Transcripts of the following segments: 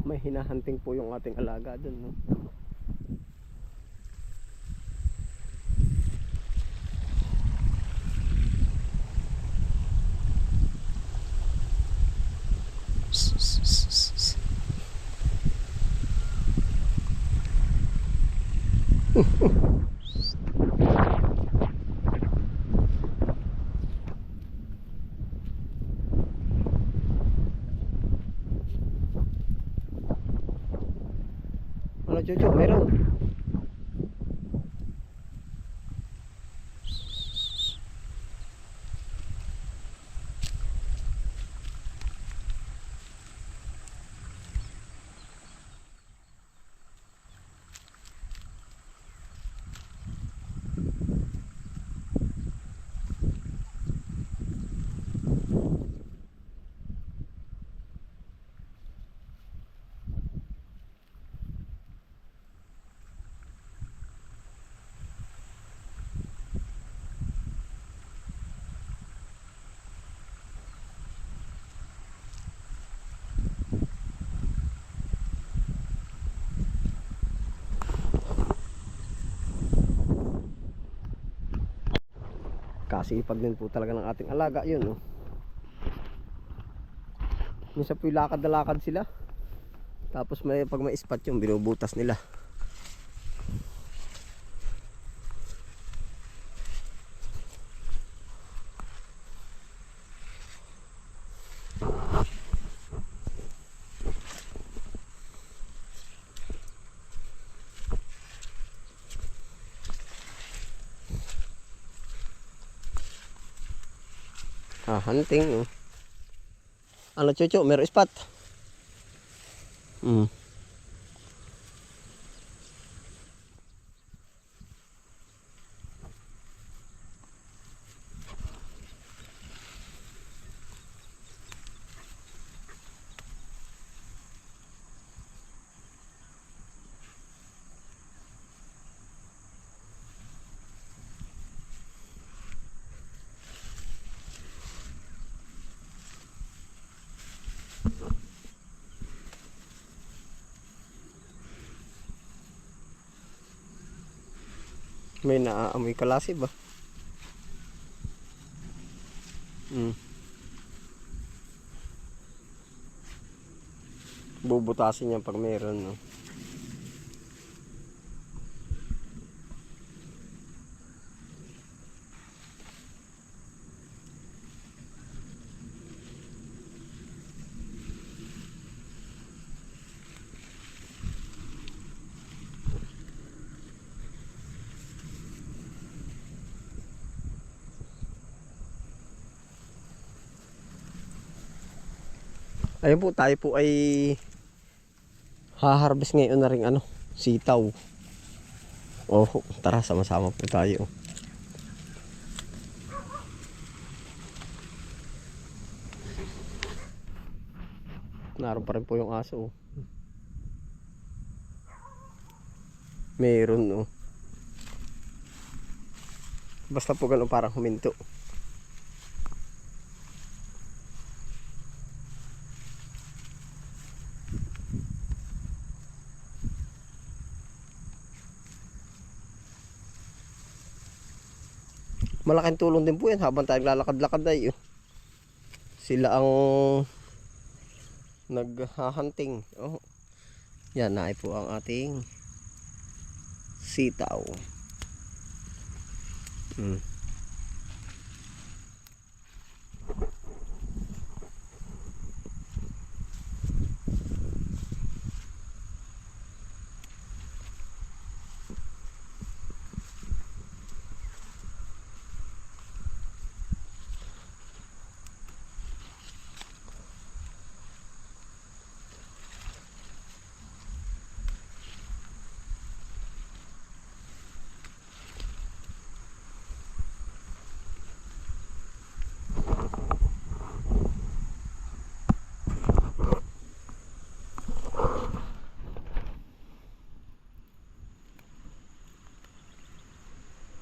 may hinahunting po yung ating alaga dun, no? Ano, Chucho? Meron. Kasipag din po talaga ng ating alaga yun, no? Minsan po yung lakad na lakad sila, tapos pag may spot yung binubutas nila. Hunting, no? Ano, Chucho? Meron spot? May naaamoy kalasi ba? Bubutasin niya pag meron, no? Ayun po, tayo po ay haharvest ngayon na rin, ano, sitaw. Oh, tara, sama-sama po tayo. Naroon pa rin po yung aso. Meron, no? Basta po ganun, parang huminto. Malaking tulong din po yan habang tayo lalakad-lakad ay, oh. Sila ang naghahunting. Oh. Yan, naay po ang ating sitaw.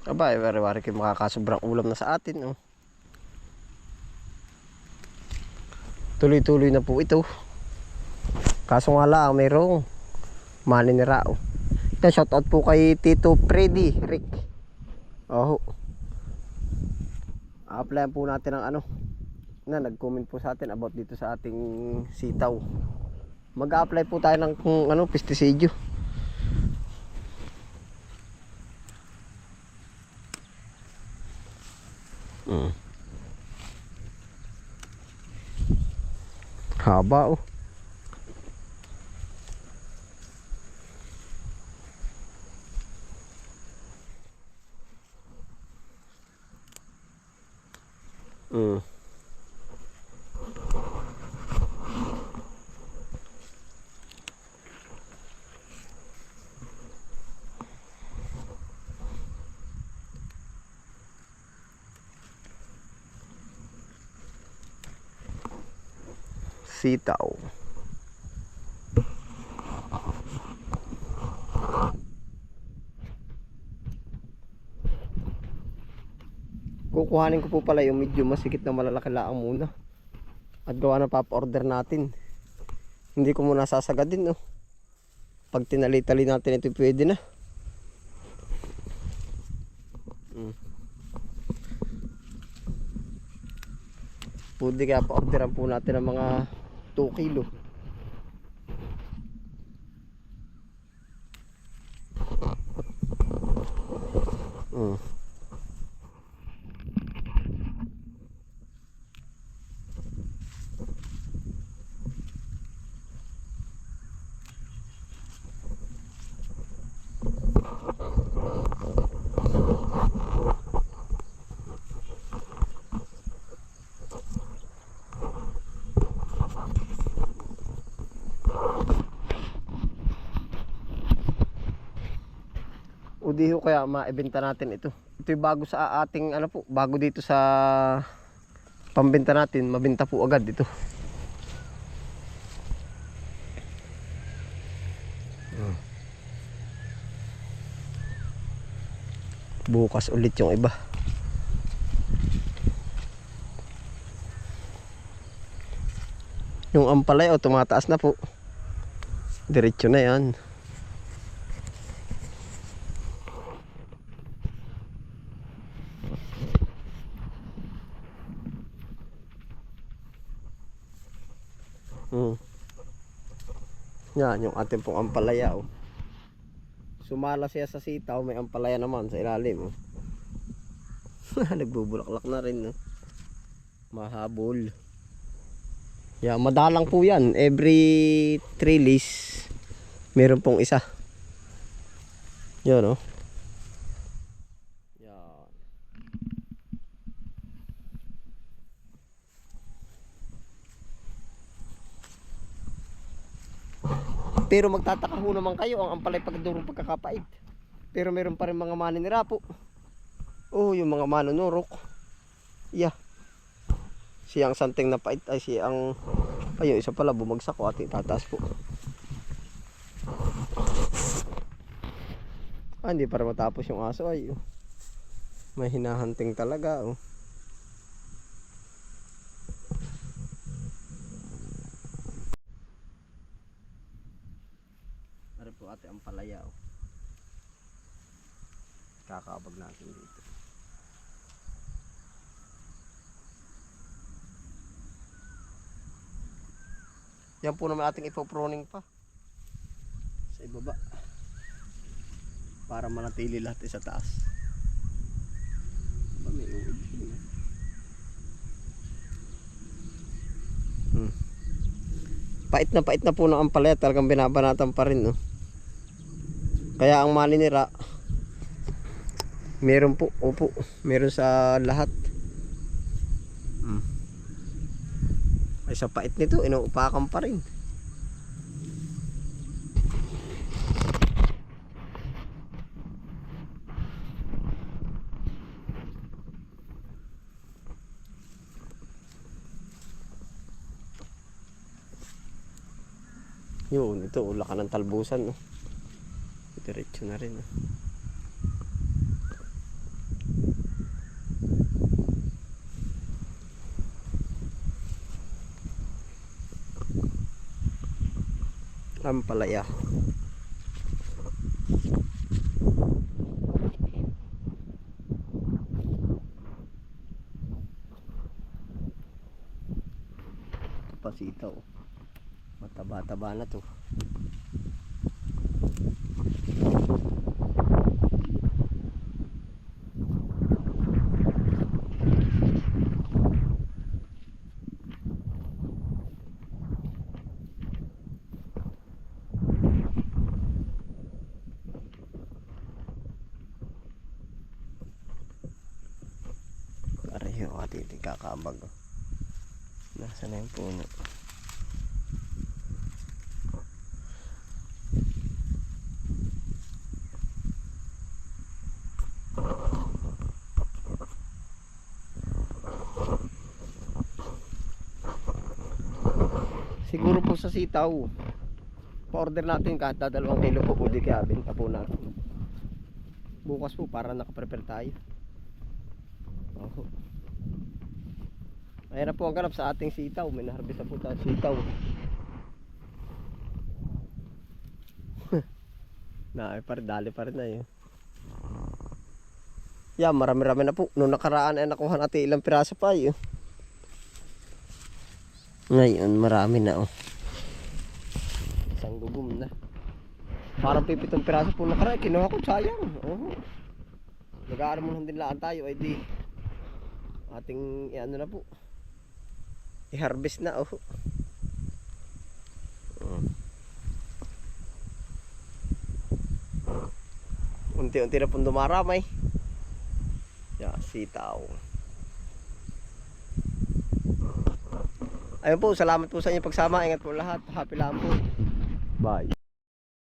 Aba, wari-wari kayo makakasobrang ulam na sa atin, oh. Tuloy-tuloy na po ito. Kaso nga lang, mayroong maninira. Oh. Yan, shoutout po kay Tito Freddy Rick. Oh. A-applyan po natin ang ano na nag-comment po sa atin about dito sa ating sitaw. Mag-a-apply po tayo ng kung ano, pestisidyo. Haba oh. Sitaw. Kukuhanin ko po pala yung medyo masikip na malalaki laang muna. At gawa na papa-order natin. Hindi ko muna sasagadin no. Pag tinali-tali natin ito pwede na. Pwede kaya pa-orderan po natin ng mga 2 kilo. Udiho kaya maibenta natin ito. Ito yung bago sa ating ano po, bago dito sa pambenta natin, mabenta po agad ito. Bukas ulit yung iba. Yung ampalay o tumataas na po. Diretso na yan. Yan yung ating pong ampalaya oh. Sumala siya sa sitaw, may ampalaya naman sa ilalim oh. Nagbubulaklak na rin no? Mahabol. Yan, madalang po yan. Every 3 days meron pong isa. Yan oh. Pero magtataka ho naman kayo, ang ampalay pagdurong pagkakapait. Pero meron pa rin mga maninira po. Oh, yung mga manunurok. Yeah. Siyang santing na pait ay siyang ayun, isa pala bumagsak ko at itataas po. Hindi para matapos yung aso ay. May hinahanting talaga oh. Po ate ang palaya oh. Kakabag natin dito. Yan po naman ating ipoproning pa sa ibaba para manatili lahat sa taas. May uod. Pait na po ng ampalaya, talagang binabanatan pa rin no. Kaya ang maninira meron po, opo, meron sa lahat. Ay sa pait nito, inuupakan pa rin. Yun, ito ula ka ng talbusan no. Diretso na rin no. Ampalaya. Ito pa sitaw. Mataba-taba na to. Pareho ating kakambag. Nasa na yung puno. Siguro po sa sitaw, pa-order natin kahit na 2 kilo po o di kaya benta po natin. Bukas po para nakaprepare tayo. Oh. Ayan na po ang ganap sa ating sitaw. May naharbis na po tayo sitaw. Dali pa rin na yun. Yeah, marami-rami na po. Noong nakaraan ay nakuha natin ilang piraso pa yun. Ngayon marami na oh. Isang dugom na. Parang 7 piraso po nakaraan. Kinuha ko, sayang. Oh. Nag-aaramunan din laan tayo ay di ating ano na po, i-harvest na oh. Unti-unti na pong dumaramay. Sitaw. Ayun po, salamat po sa inyong pagsama. Ingat po lahat. Happy lang po. Bye.